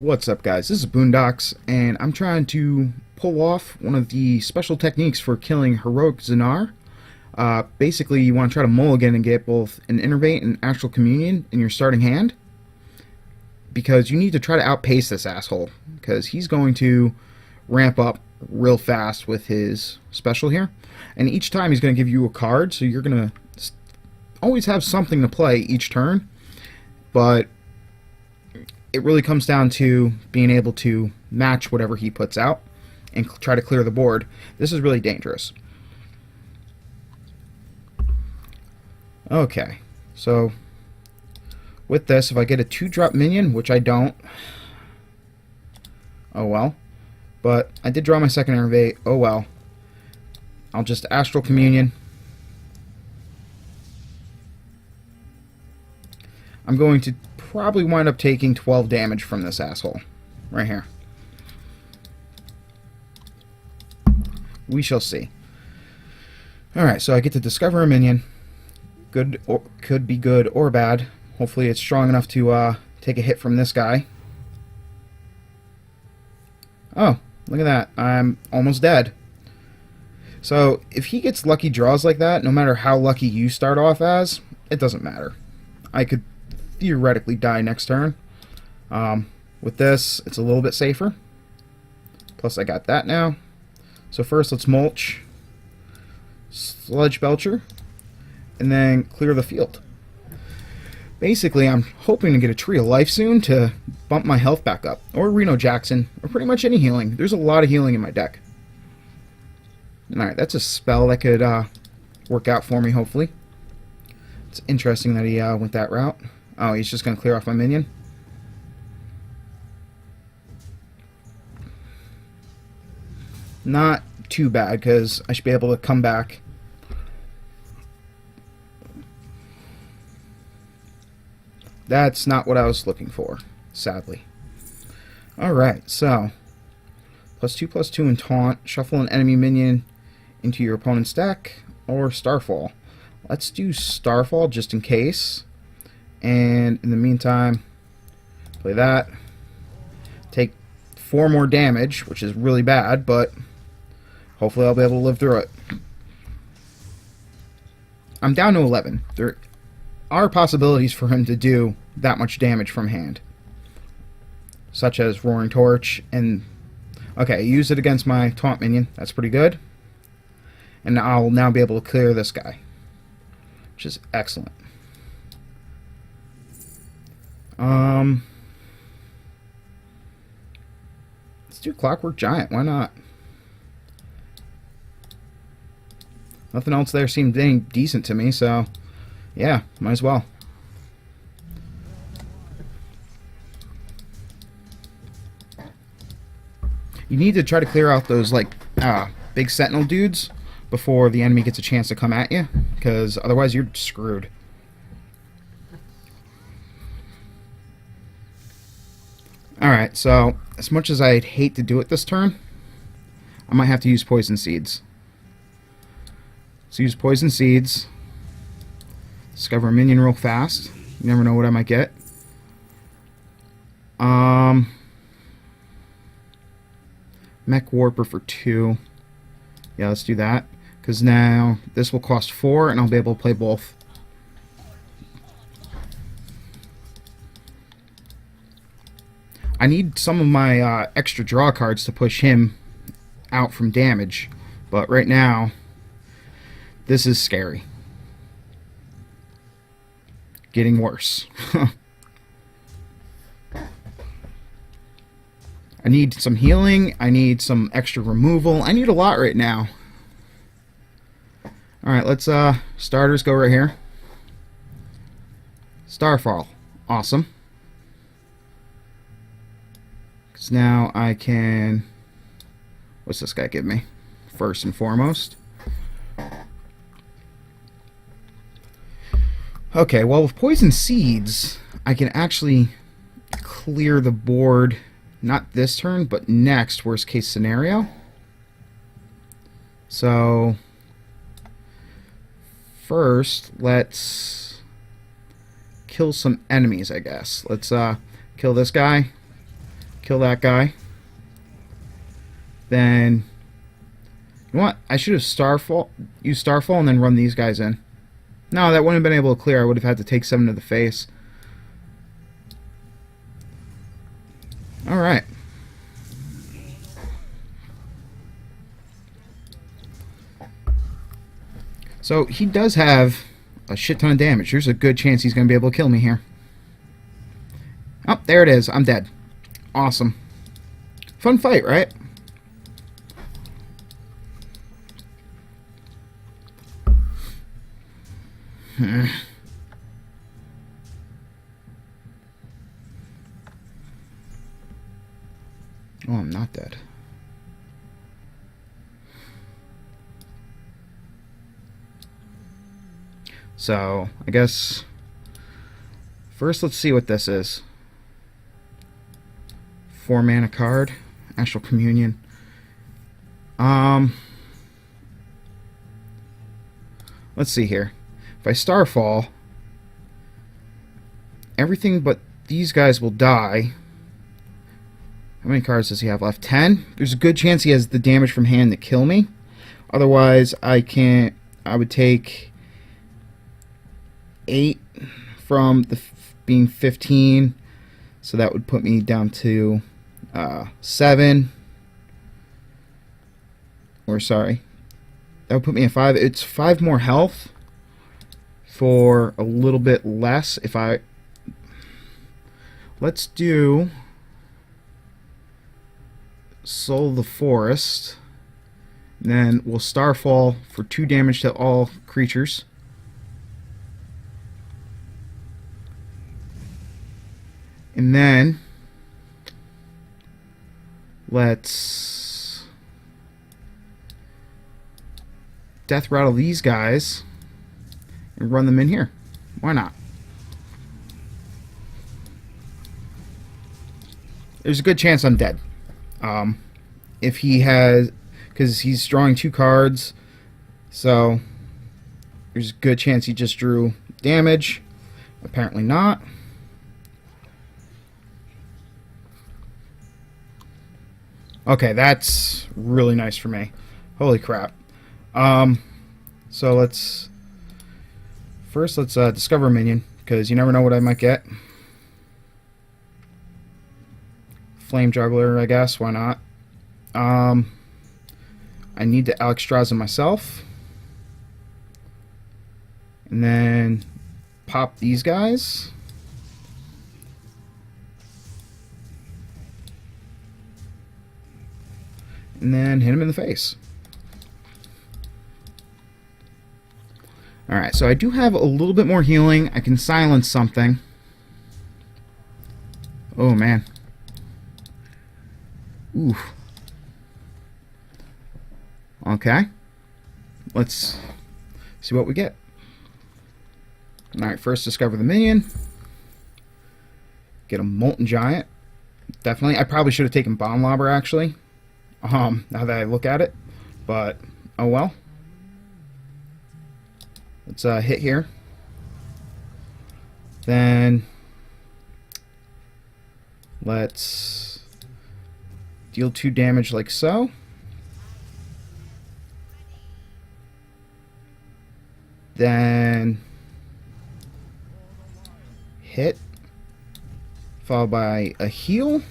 What's up, guys? This is Boondocks, and I'm trying to pull off one of the special techniques for killing heroic Zinaar. Basically, you want to try to mulligan and get both an Innervate and Astral Communion in your starting hand, because you need to try to outpace this asshole, because he's going to ramp up real fast with his special here, and each time he's going to give you a card, so you're going to always have something to play each turn, but it really comes down to being able to match whatever he puts out and try to clear the board. This is really dangerous. Okay, so with this, if I get a 2-drop minion, which I don't, oh well, but I did draw my second Innervate, oh well, I'll just Astral Communion. I'm going to probably wind up taking 12 damage from this asshole right here. We shall see. Alright, so I get to discover a minion. Good, or could be good or bad. Hopefully it's strong enough to take a hit from this guy. Oh, look at that. I'm almost dead. So if he gets lucky draws like that, no matter how lucky you start off as, it doesn't matter. I could theoretically die next turn. With this, it's a little bit safer. Plus, I got that now. So first, let's mulch, Sludge Belcher, and then clear the field. Basically, I'm hoping to get a Tree of Life soon to bump my health back up, or Reno Jackson, or pretty much any healing. There's a lot of healing in my deck. Alright, that's a spell that could work out for me, hopefully. It's interesting that he went that route. Oh, he's just going to clear off my minion. Not too bad, because I should be able to come back. That's not what I was looking for, sadly. Alright, so +2/+2 in taunt. Shuffle an enemy minion into your opponent's deck, or Starfall. Let's do Starfall just in case. And in the meantime, play that. Take 4 more damage, which is really bad, but hopefully I'll be able to live through it. I'm down to 11. There are possibilities for him to do that much damage from hand, such as Roaring Torch. And okay, use it against my taunt minion. That's pretty good. And I'll now be able to clear this guy, which is excellent. Let's do Clockwork Giant. Why not? Nothing else there seemed any decent to me, so yeah, might as well. You need to try to clear out those like big sentinel dudes before the enemy gets a chance to come at you, because otherwise you're screwed. Alright, so as much as I'd hate to do it this turn, I might have to use Poison Seeds. So use Poison Seeds. Discover a minion real fast. You never know what I might get. Mech Warper for 2. Yeah, let's do that. Because now this will cost 4 and I'll be able to play both. I need some of my extra draw cards to push him out from damage, but right now, this is scary. Getting worse. I need some healing, I need some extra removal, I need a lot right now. Alright, let's, starters go right here. Starfall. Awesome. Now I can, what's this guy give me? First and foremost. Okay, well with Poison Seeds, I can actually clear the board, not this turn, but next, worst case scenario. So, first, let's kill some enemies, I guess. Let's kill this guy. Kill that guy. Then, you know what? I should have used Starfall and then run these guys in. No, that wouldn't have been able to clear. I would have had to take 7 to the face. Alright. So, he does have a shit ton of damage. There's a good chance he's going to be able to kill me here. Oh, there it is. I'm dead. Awesome. Fun fight, right? Oh, I'm not dead. So, I guess first let's see what this is. 4 mana card, Astral Communion. Let's see here. If I Starfall, everything but these guys will die. How many cards does he have left? 10? There's a good chance he has the damage from hand to kill me. Otherwise, I would take 8 from the being 15. So that would put me down to 7. Or sorry. That would put me at 5. It's 5 more health for a little bit less. If I... Let's do Soul the Forest. And then we'll Starfall for 2 damage to all creatures. And then let's Death Rattle these guys and run them in here. Why not? There's a good chance I'm dead. If he has, because he's drawing 2 cards, so there's a good chance he just drew damage. Apparently not. Okay, that's really nice for me. Holy crap. So let's discover a minion, because you never know what I might get. Flame Juggler, I guess. Why not? I need to Alexstrasza myself. And then pop these guys. And then hit him in the face. Alright, so I do have a little bit more healing. I can silence something. Oh, man. Oof. Okay. Let's see what we get. Alright, first discover the minion. Get a Molten Giant. Definitely. I probably should have taken Bomb Lobber, actually. Now that I look at it. But, oh well. Let's hit here. Then let's deal 2 damage like so. Then hit, followed by a heal,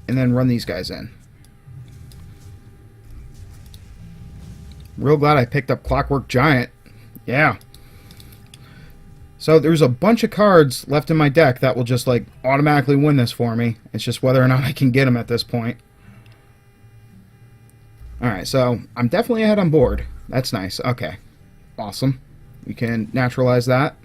and then run these guys in. Real glad I picked up Clockwork Giant. Yeah. So there's a bunch of cards left in my deck that will just like automatically win this for me. It's just whether or not I can get them at this point. Alright, so I'm definitely ahead on board. That's nice. Okay. Awesome. We can naturalize that.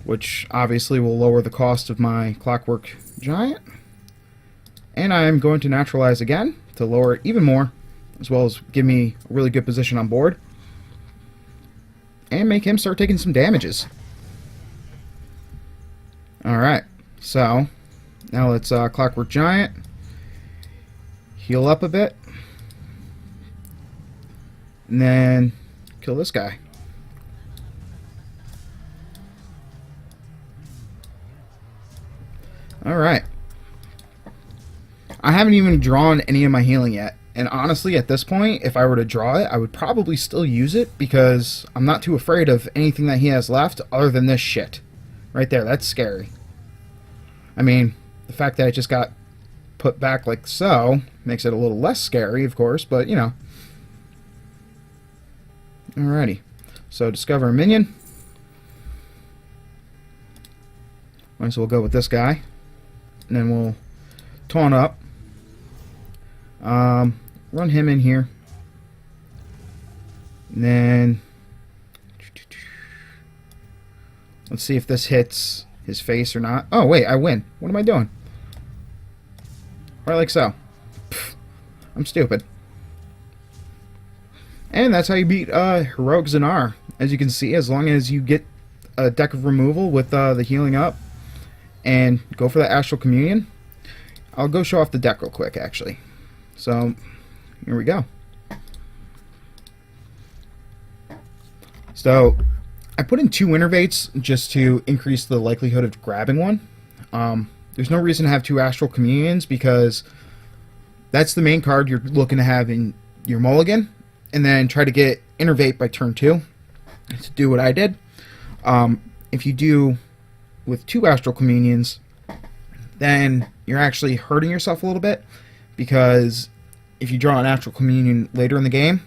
Which obviously will lower the cost of my Clockwork Giant. And I am going to naturalize again to lower it even more, as well as give me a really good position on board. And make him start taking some damages. Alright, so now let's Clockwork Giant. Heal up a bit. And then kill this guy. Alright. I haven't even drawn any of my healing yet. And honestly, at this point, if I were to draw it, I would probably still use it because I'm not too afraid of anything that he has left other than this shit. Right there, that's scary. I mean, the fact that it just got put back like so makes it a little less scary, of course, but, you know. Alrighty. So, discover a minion. Might as well go with this guy. And then we'll taunt up. Run him in here. And then let's see if this hits his face or not. Oh, wait, I win. What am I doing? Right like so. Pfft, I'm stupid. And that's how you beat Heroic Zinaar. As you can see, as long as you get a deck of removal with the healing up and go for the Astral Communion. I'll go show off the deck real quick, actually. So, here we go. So, I put in 2 Innervates just to increase the likelihood of grabbing one. There's no reason to have 2 Astral Communions because that's the main card you're looking to have in your mulligan. And then try to get Innervate by turn 2 to do what I did. If you do with 2 Astral Communions, then you're actually hurting yourself a little bit because if you draw an Astral Communion later in the game,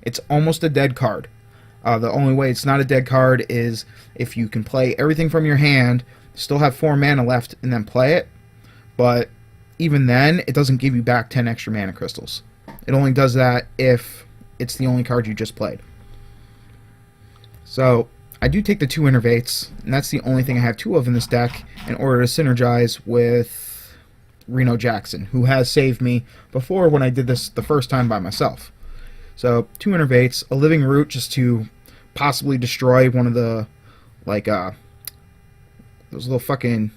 it's almost a dead card. The only way it's not a dead card is if you can play everything from your hand, still have 4 mana left, and then play it. But even then, it doesn't give you back 10 extra mana crystals. It only does that if it's the only card you just played. So, I do take the 2 Innervates, and that's the only thing I have 2 of in this deck in order to synergize with Reno Jackson, who has saved me before when I did this the first time by myself. So, 2 Innervates, a Living Root just to possibly destroy one of the, like, those little fucking...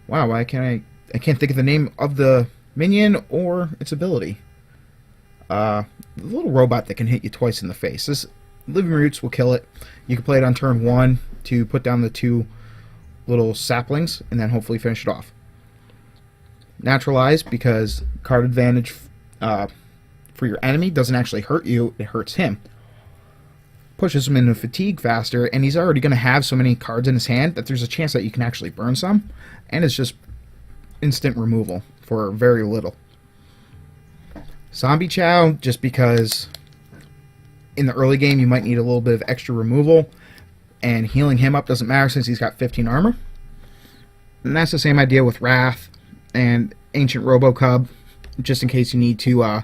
Wow, why can't I can't think of the name of the minion or its ability. The little robot that can hit you twice in the face. This Living Roots will kill it. You can play it on turn 1 to put down the 2 little saplings and then hopefully finish it off. Naturalize, because card advantage for your enemy doesn't actually hurt you, it hurts him. Pushes him into fatigue faster, and he's already going to have so many cards in his hand that there's a chance that you can actually burn some, and it's just instant removal for very little. Zombie Chow, just because in the early game you might need a little bit of extra removal, and healing him up doesn't matter since he's got 15 armor. And that's the same idea with Wrath and Ancient Robocub, just in case you need to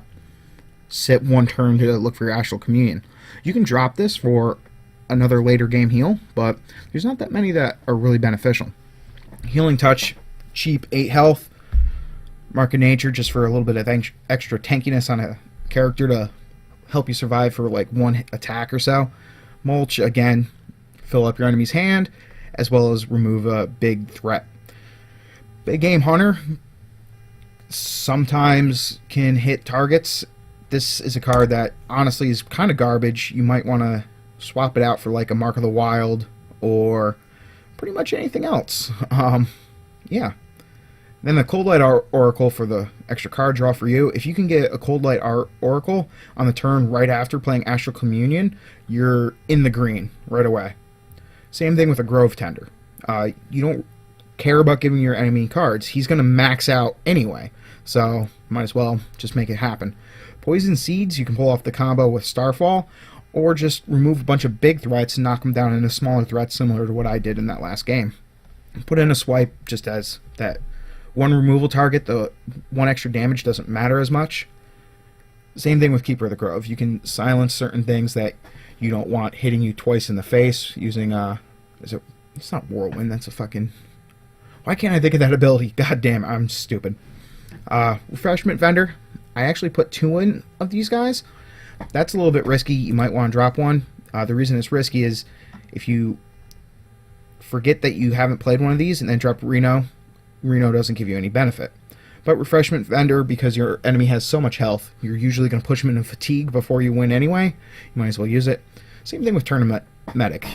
sit one turn to look for your Astral Communion. You can drop this for another later game heal, but there's not that many that are really beneficial. Healing Touch, cheap 8 health. Mark of Nature, just for a little bit of extra tankiness on a character to help you survive for like 1 attack or so. Mulch, again, fill up your enemy's hand, as well as remove a big threat. Big Game Hunter sometimes can hit targets. This is a card that honestly is kind of garbage. You might want to swap it out for like a Mark of the Wild or pretty much anything else. Yeah. Then the Cold Light Oracle for the extra card draw for you. If you can get a Cold Light Oracle on the turn right after playing Astral Communion, you're in the green right away. Same thing with a Grove Tender. You don't care about giving your enemy cards. He's going to max out anyway, so might as well just make it happen. Poison Seeds, you can pull off the combo with Starfall, or just remove a bunch of big threats and knock them down into smaller threats, similar to what I did in that last game. Put in a Swipe just as that 1 removal target. The 1 extra damage doesn't matter as much. Same thing with Keeper of the Grove. You can silence certain things that you don't want hitting you twice in the face using it's not Whirlwind, that's a fucking... Why can't I think of that ability? God damn, I'm stupid. Refreshment Vendor. I actually put 2 in of these guys. That's a little bit risky. You might want to drop one. The reason it's risky is if you forget that you haven't played one of these and then drop Reno doesn't give you any benefit. But Refreshment Vendor, because your enemy has so much health, you're usually going to push them into fatigue before you win anyway. You might as well use it. Same thing with Tournament Medic.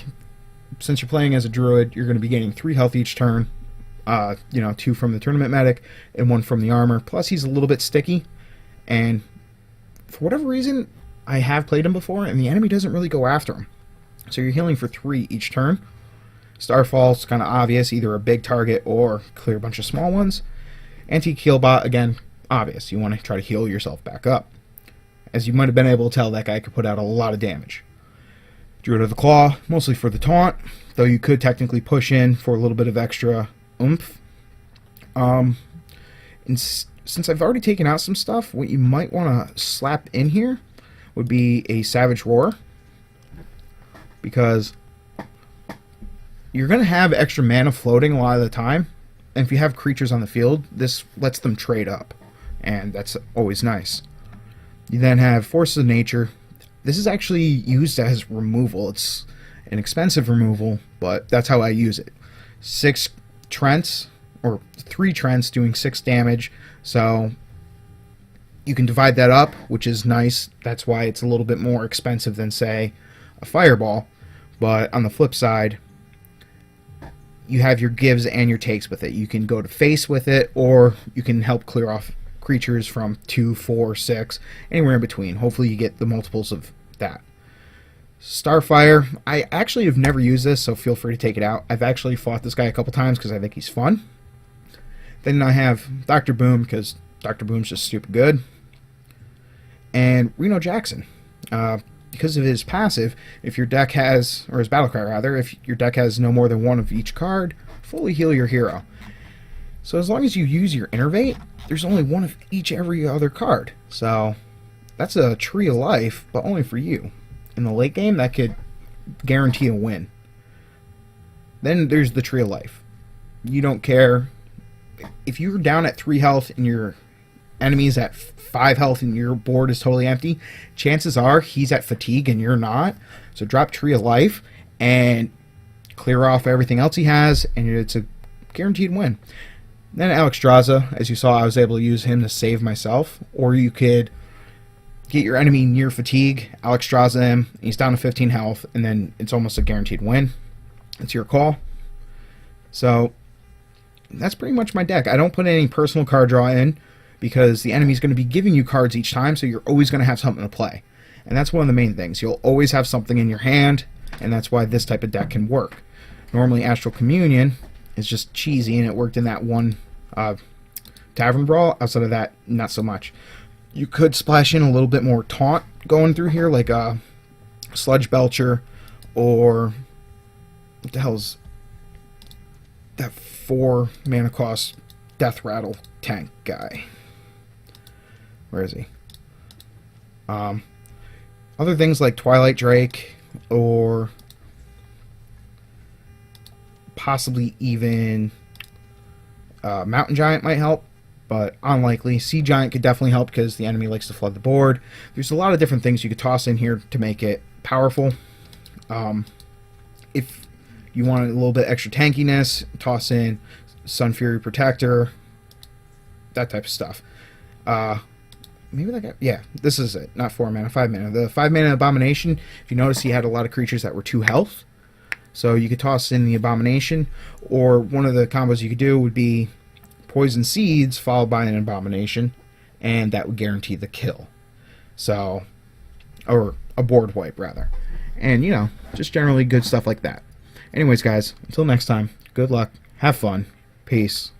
Since you're playing as a druid, you're going to be gaining 3 health each turn. You know, 2 from the tournament medic and 1 from the armor. Plus, he's a little bit sticky, and for whatever reason, I have played him before, and the enemy doesn't really go after him. So you're healing for 3 each turn. Starfall's kind of obvious, either a big target or clear a bunch of small ones. Anti-heal bot, again, obvious. You want to try to heal yourself back up. As you might have been able to tell, that guy could put out a lot of damage. Druid of the Claw, mostly for the taunt, though you could technically push in for a little bit of extra oomph. And since I've already taken out some stuff, what you might want to slap in here would be a Savage Roar, because you're going to have extra mana floating a lot of the time, and if you have creatures on the field, this lets them trade up, and that's always nice. You then have Forces of Nature. This is actually used as removal. It's an expensive removal, but that's how I use it. 6 Trents, or 3 Trents doing 6 damage, so you can divide that up, which is nice. That's why it's a little bit more expensive than, say, a Fireball. But on the flip side, you have your gives and your takes with it. You can go to face with it, or you can help clear off creatures from 2, 4, 6, anywhere in between. Hopefully you get the multiples of that. Starfire, I actually have never used this, so feel free to take it out. I've actually fought this guy a couple times because I think he's fun. Then I have Dr. Boom, because Dr. Boom's just stupid good. And Reno Jackson. Because of his passive, if your deck has, or his battle cry rather, if your deck has no more than 1 of each card, fully heal your hero. So as long as you use your Innervate, there's only 1 of every other card. So that's a Tree of Life, but only for you. In the late game, that could guarantee a win. Then there's the Tree of Life. You don't care. If you're down at 3 health and your enemy's at 5 health and your board is totally empty, chances are he's at fatigue and you're not. So drop Tree of Life and clear off everything else he has, and it's a guaranteed win. Then Alexstrasza, as you saw, I was able to use him to save myself. Or you could get your enemy near fatigue, Alexstrasza him, he's down to 15 health, and then it's almost a guaranteed win. It's your call. So that's pretty much my deck. I don't put any personal card draw in, because the enemy's going to be giving you cards each time, so you're always going to have something to play. And that's one of the main things. You'll always have something in your hand, and that's why this type of deck can work. Normally Astral Communion is just cheesy, and it worked in that one Tavern Brawl. Outside of that, not so much. You could splash in a little bit more taunt going through here, like a Sludge Belcher, or what the hell's that 4 mana cost Death Rattle tank guy? Where is he? Other things like Twilight Drake, or possibly even Mountain Giant might help, but unlikely. Sea Giant could definitely help because the enemy likes to flood the board. There's a lot of different things you could toss in here to make it powerful. If you want a little bit extra tankiness, toss in Sun Fury Protector, that type of stuff. Maybe that guy, yeah, this is it. Not 4 mana, 5 mana. The 5 mana Abomination, if you notice, he had a lot of creatures that were 2 health. So you could toss in the Abomination, or one of the combos you could do would be Poison Seeds followed by an Abomination, and that would guarantee the kill. So, or a board wipe, rather. And, you know, just generally good stuff like that. Anyways, guys, until next time, good luck, have fun, peace.